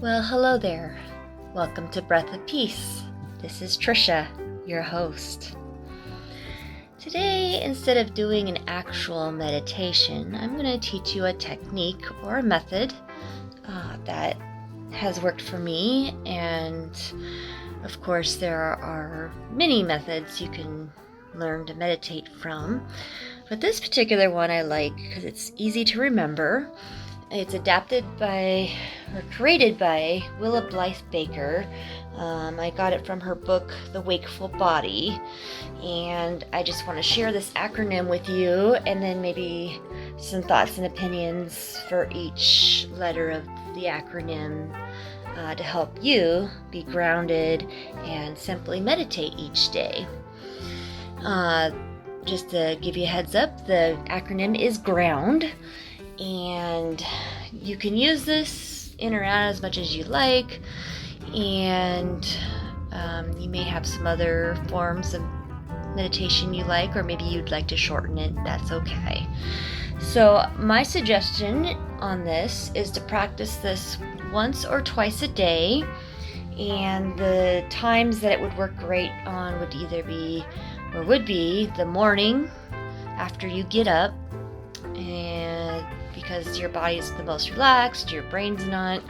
Well, hello there. Welcome to Breath of Peace. This is Trisha, your host. Today, instead of doing an actual meditation, I'm going to teach you a technique or a method that has worked for me. And of course, there are many methods you can learn to meditate from. But this particular one I like because it's easy to remember. It's created by Willa Baker. I got it from her book, The Wakeful Body. And I just want to share this acronym with you and then maybe some thoughts and opinions for each letter of the acronym to help you be grounded and simply meditate each day. Just to give you a heads up, the acronym is GROUND. And you can use this in or out as much as you like, and you may have some other forms of meditation you like, or maybe you'd like to shorten it. That's okay. So my suggestion on this is to practice this once or twice a day, and the times that it would work great on would be the morning after you get up, and because your body is the most relaxed, your brain's not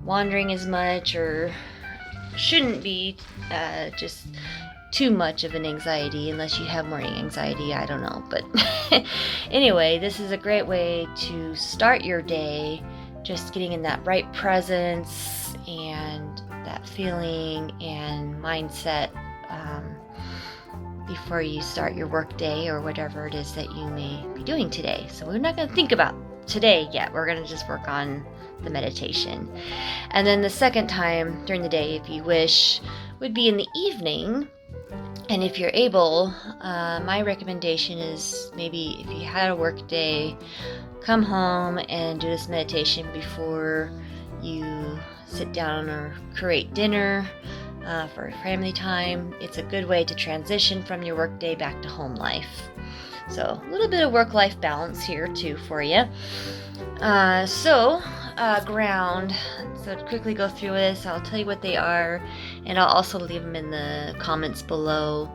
wandering as much, or shouldn't be just too much of an anxiety, unless you have morning anxiety, I don't know. But anyway, this is a great way to start your day, just getting in that right presence and that feeling and mindset before you start your work day or whatever it is that you may be doing today. So we're not going to think about today yet. We're going to just work on the meditation. And then the second time during the day, if you wish, would be in the evening. And if you're able, my recommendation is maybe if you had a work day, come home and do this meditation before you sit down or create dinner for family time. It's a good way to transition from your work day back to home life. So a little bit of work-life balance here too for you. Ground. So to quickly go through this, I'll tell you what they are, and I'll also leave them in the comments below,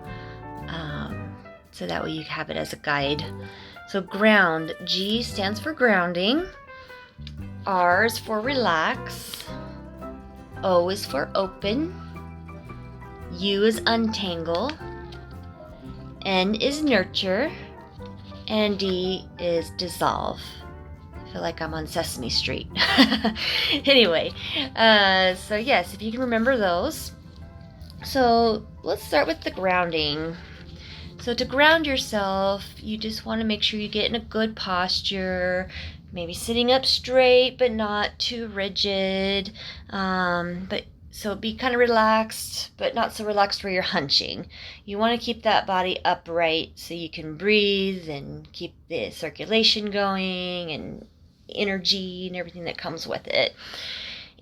so that way you have it as a guide. So ground, G stands for grounding, R is for relax, O is for open, U is untangle, N is nurture, and D is dissolve. I feel like I'm on Sesame Street. Anyway, so yes, if you can remember those. So let's start with the grounding. So to ground yourself, you just want to make sure you get in a good posture, maybe sitting up straight but not too rigid, so be kind of relaxed, but not so relaxed where you're hunching. You want to keep that body upright so you can breathe and keep the circulation going and energy and everything that comes with it.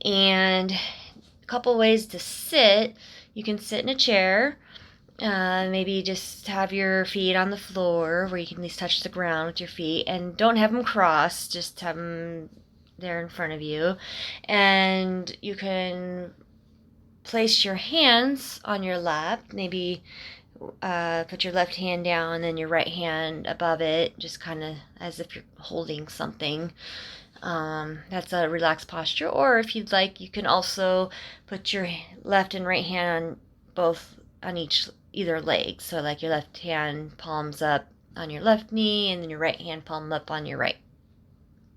And a couple ways to sit. You can sit in a chair. Maybe just have your feet on the floor where you can at least touch the ground with your feet, and don't have them crossed, just have them there in front of you. And you can place your hands on your lap, maybe put your left hand down and then your right hand above it, just kind of as if you're holding something. That's a relaxed posture. Or if you'd like, you can also put your left and right hand on either leg. So like your left hand palms up on your left knee, and then your right hand palm up on your right.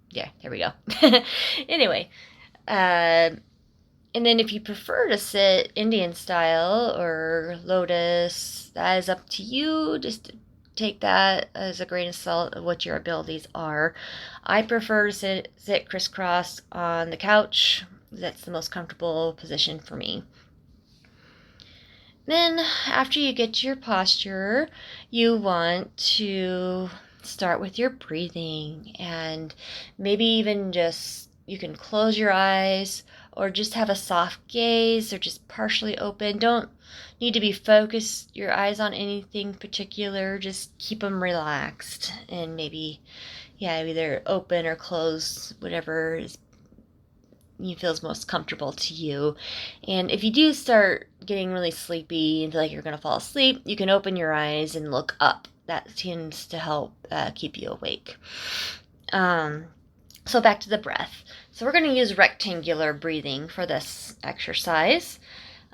Yeah, there we go. Anyway, and then if you prefer to sit Indian style or lotus, that is up to you. Just take that as a grain of salt of what your abilities are. I prefer to sit crisscross on the couch. That's the most comfortable position for me. Then after you get to your posture, you want to start with your breathing, and maybe even just you can close your eyes or just have a soft gaze or just partially open. Don't need to be focused your eyes on anything particular. Just keep them relaxed, and maybe either open or close, whatever is feels most comfortable to you. And if you do start getting really sleepy and feel like you're going to fall asleep, you can open your eyes and look up. That tends to help keep you awake. So back to the breath. So we're going to use rectangular breathing for this exercise.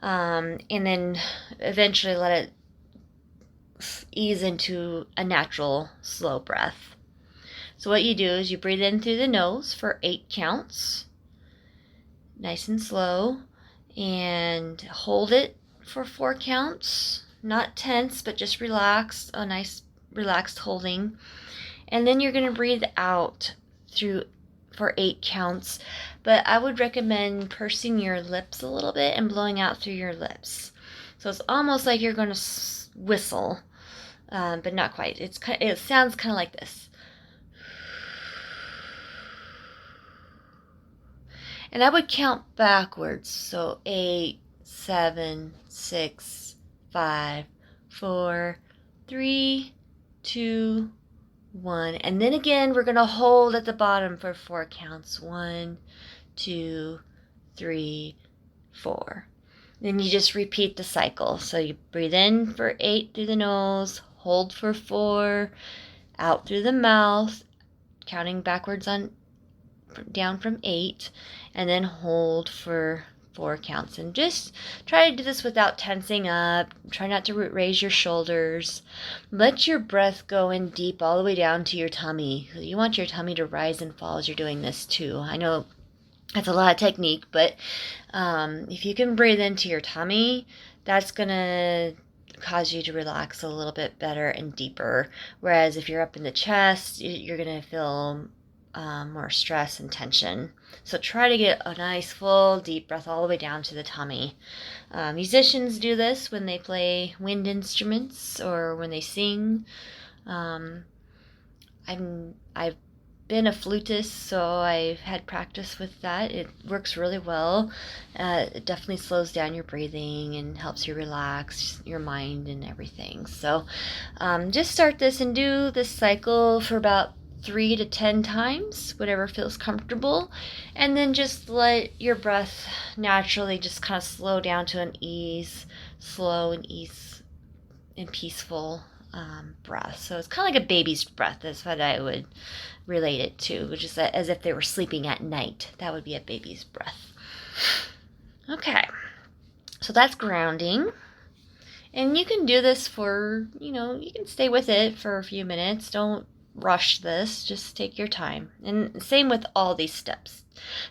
And then eventually let it ease into a natural slow breath. So what you do is you breathe in through the nose for 8 counts, nice and slow, and hold it for 4 counts, not tense, but just relaxed, a nice relaxed holding. And then you're going to breathe out through for 8 counts, but I would recommend pursing your lips a little bit and blowing out through your lips. So it's almost like you're going to whistle, but not quite. It sounds kind of like this. And I would count backwards. So 8, 7, 6, 5, 4, 3, 2, 1. And then again, we're going to hold at the bottom for 4 counts. 1, 2, 3, 4. Then you just repeat the cycle. So you breathe in for 8 through the nose, hold for 4, out through the mouth, counting backwards on down from 8, and then hold for 4 counts. And just try to do this without tensing up. Try not to raise your shoulders. Let your breath go in deep all the way down to your tummy. You want your tummy to rise and fall as you're doing this too. I know that's a lot of technique, but if you can breathe into your tummy, that's going to cause you to relax a little bit better and deeper. Whereas if you're up in the chest, you're going to feel more stress and tension. So try to get a nice full deep breath all the way down to the tummy. Musicians do this when they play wind instruments or when they sing. I've been a flutist, so I've had practice with that. It works really well. It definitely slows down your breathing and helps you relax your mind and everything. So just start this and do this cycle for about 3 to 10 times, whatever feels comfortable, and then just let your breath naturally just kind of slow down to an slow and peaceful breath. So it's kind of like a baby's breath. That's what I would relate it to, which is as if they were sleeping at night. That would be a baby's breath. Okay, so that's grounding. And you can do this for, you can stay with it for a few minutes. Don't rush this. Just take your time. And same with all these steps.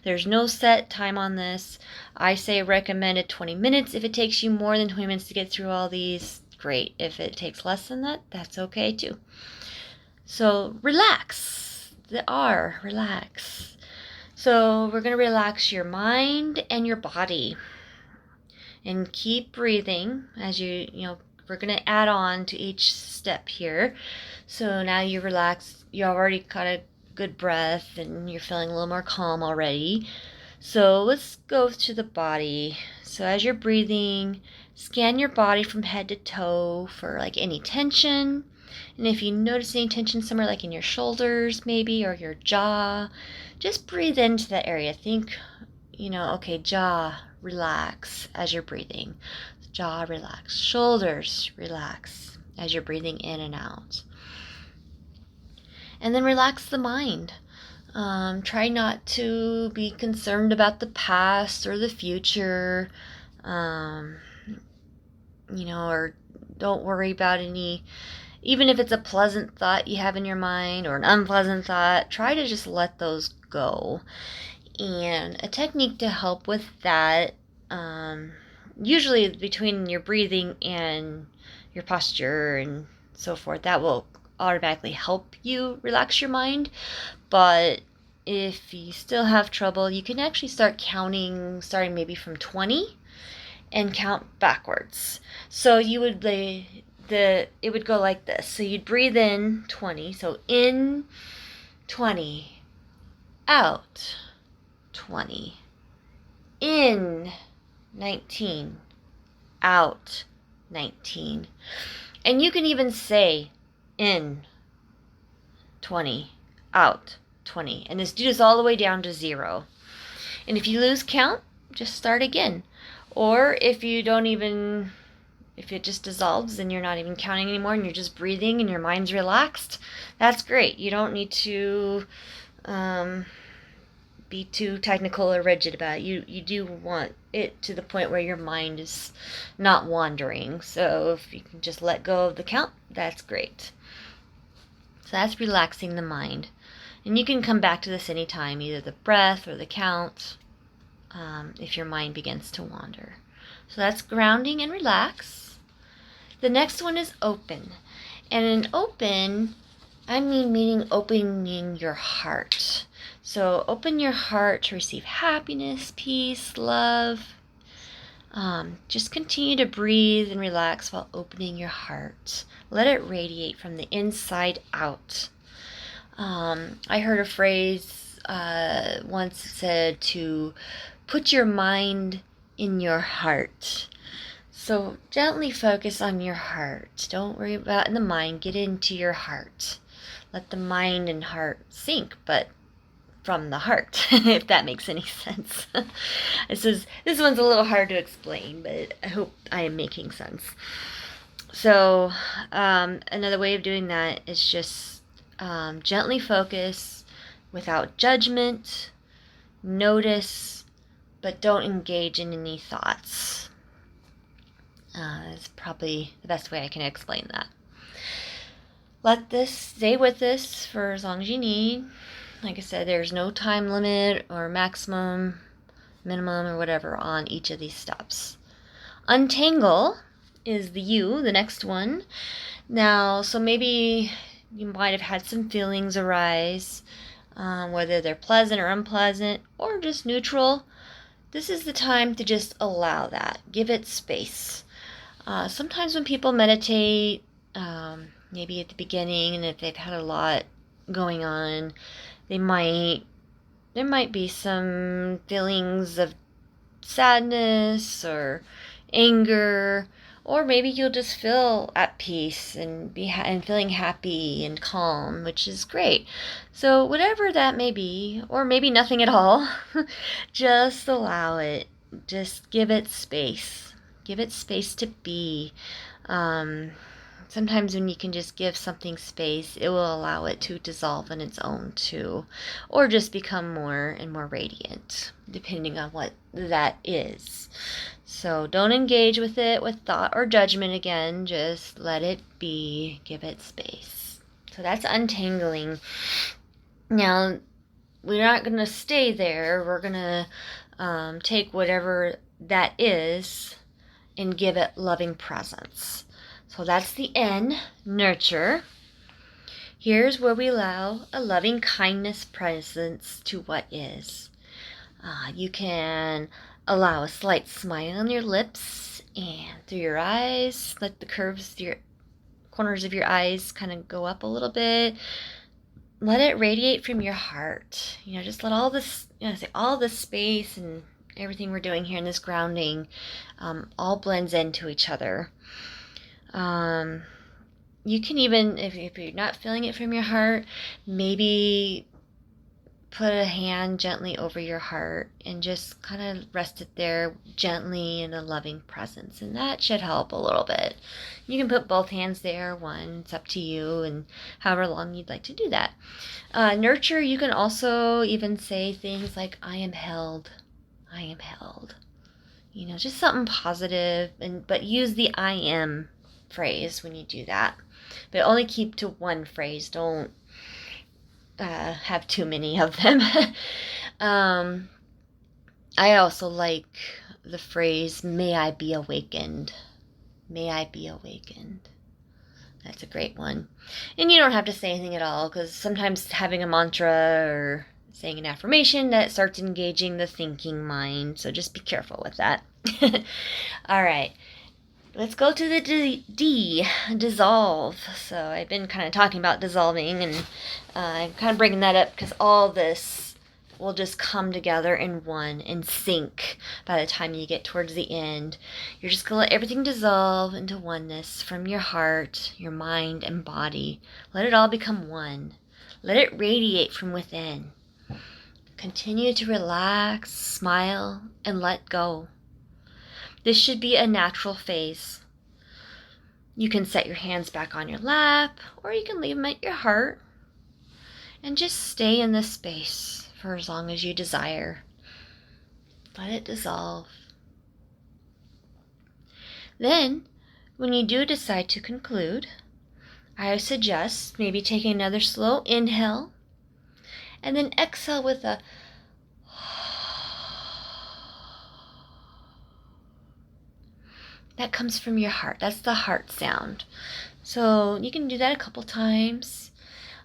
There's no set time on this. I say recommended 20 minutes. If it takes you more than 20 minutes to get through all these, great. If it takes less than that, that's okay too. So relax. Relax. So we're going to relax your mind and your body. And keep breathing as we're going to add on to each step here. So now you relax. You already got a good breath and you're feeling a little more calm already. So let's go to the body. So as you're breathing, scan your body from head to toe for like any tension. And if you notice any tension somewhere like in your shoulders maybe or your jaw, just breathe into that area. Think, okay, jaw, relax as you're breathing. Jaw, relax. Shoulders, relax as you're breathing in and out. And then relax the mind. Try not to be concerned about the past or the future, or don't worry about any, even if it's a pleasant thought you have in your mind or an unpleasant thought, try to just let those go. And a technique to help with that, usually between your breathing and your posture and so forth, that will automatically help you relax your mind. But if you still have trouble, you can actually start counting, starting maybe from 20 and count backwards. So you would it would go like this. So you'd breathe in 20. So in 20, out 20, in 19, out 19. And you can even say in 20, out 20. And do this all the way down to 0. And if you lose count, just start again. Or if you don't even, if it just dissolves and you're not even counting anymore and you're just breathing and your mind's relaxed, that's great. You don't need to be too technical or rigid about it. You do want it to the point where your mind is not wandering. So if you can just let go of the count, that's great. So that's relaxing the mind. And you can come back to this anytime, either the breath or the count, if your mind begins to wander. So that's grounding and relax. The next one is open. And in open, I meaning opening your heart. So open your heart to receive happiness, peace, love. Just continue to breathe and relax while opening your heart. Let it radiate from the inside out. I heard a phrase once said to put your mind in your heart. So gently focus on your heart. Don't worry about the mind. Get into your heart. Let the mind and heart sink, but from the heart, if that makes any sense. This one's a little hard to explain, but I hope I am making sense. So another way of doing that is just gently focus without judgment, notice, but don't engage in any thoughts. That's probably the best way I can explain that. Let this stay with this for as long as you need. Like I said, there's no time limit or maximum, minimum, or whatever on each of these steps. Untangle is the next one. Now, so maybe you might have had some feelings arise, whether they're pleasant or unpleasant or just neutral. This is the time to just allow that. Give it space. Sometimes when people meditate, maybe at the beginning, and if they've had a lot going on, there might be some feelings of sadness or anger, or maybe you'll just feel at peace and and feeling happy and calm, which is great. So whatever that may be, or maybe nothing at all, just allow it. Just give it space. Give it space to be. Sometimes when you can just give something space, it will allow it to dissolve on its own too, or just become more and more radiant, depending on what that is. So don't engage with it with thought or judgment again. Just let it be. Give it space. So that's untangling. Now, we're not going to stay there. We're going to take whatever that is and give it loving presence. So that's the N, nurture. Here's where we allow a loving kindness presence to what is. You can allow a slight smile on your lips and through your eyes. Let the curves, your corners of your eyes kind of go up a little bit. Let it radiate from your heart. Just let all this, all this space and everything we're doing here in this grounding all blends into each other. You can even, if you're not feeling it from your heart, maybe put a hand gently over your heart and just kind of rest it there gently in a loving presence. And that should help a little bit. You can put both hands there, one, it's up to you, and however long you'd like to do that. Nurture, you can also even say things like, I am held. I am held. Just something positive, but use the I am phrase when you do that. But only keep to one phrase. Don't have too many of them. I also like the phrase, may I be awakened. May I be awakened. That's a great one. And you don't have to say anything at all, because sometimes having a mantra or saying an affirmation, that starts engaging the thinking mind. So just be careful with that. All right. Let's go to the D, dissolve. So I've been kind of talking about dissolving, and I'm kind of bringing that up because all this will just come together in one and sync by the time you get towards the end. You're just going to let everything dissolve into oneness from your heart, your mind, and body. Let it all become one. Let it radiate from within. Continue to relax, smile, and let go. This should be a natural phase. You can set your hands back on your lap, or you can leave them at your heart, and just stay in this space for as long as you desire. Let it dissolve. Then, when you do decide to conclude, I suggest maybe taking another slow inhale, and then exhale with a that comes from your heart. That's the heart sound. So you can do that a couple times.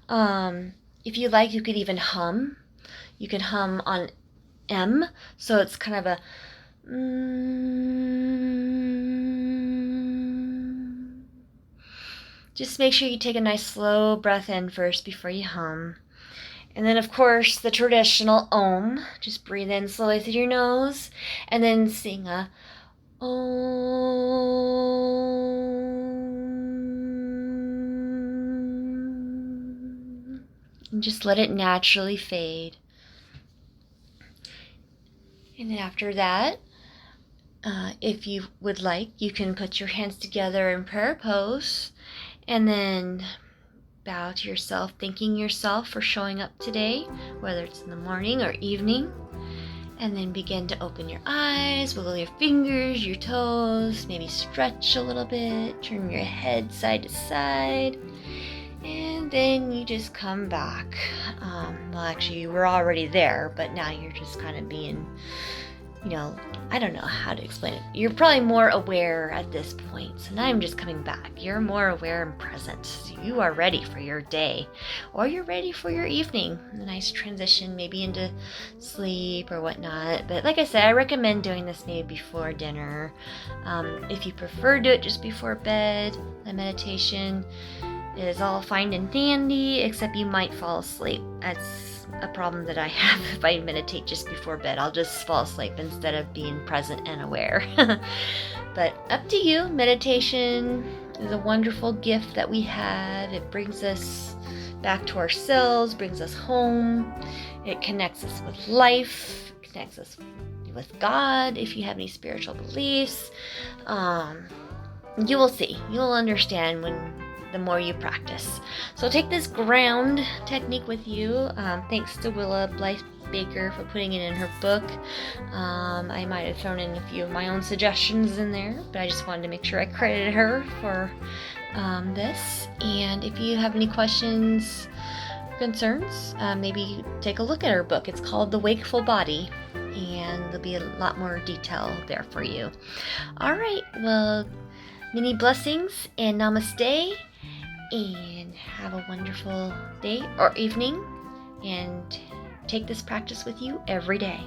If you like, you could even hum. You can hum on M, so it's kind of a Just make sure you take a nice slow breath in first before you hum. And then, of course, the traditional Om. Just breathe in slowly through your nose and then sing a Om. And just let it naturally fade. And then after that, if you would like, you can put your hands together in prayer pose and then bow to yourself, thanking yourself for showing up today, whether it's in the morning or evening. And then begin to open your eyes, wiggle your fingers, your toes, maybe stretch a little bit, turn your head side to side. And then you just come back. Well, actually, you were already there, but now you're just kind of being, I don't know how to explain it. You're probably more aware at this point. So now I'm just coming back. You're more aware and present. So you are ready for your day, or you're ready for your evening. A nice transition, maybe into sleep or whatnot. But like I said, I recommend doing this maybe before dinner. If you prefer, do it just before bed. The meditation is all fine and dandy, except you might fall asleep. That's a problem that I have if I meditate just before bed. I'll just fall asleep instead of being present and aware. But up to you. Meditation is a wonderful gift that we have. It brings us back to ourselves, brings us home. It connects us with life, connects us with God if you have any spiritual beliefs. You will see. You'll understand the more you practice. So take this ground technique with you. Thanks to Willa Baker for putting it in her book. I might have thrown in a few of my own suggestions in there, but I just wanted to make sure I credited her for this. And if you have any questions, concerns, maybe take a look at her book. It's called The Wakeful Body, and there'll be a lot more detail there for you. All right, well, many blessings and namaste, and have a wonderful day or evening, and take this practice with you every day.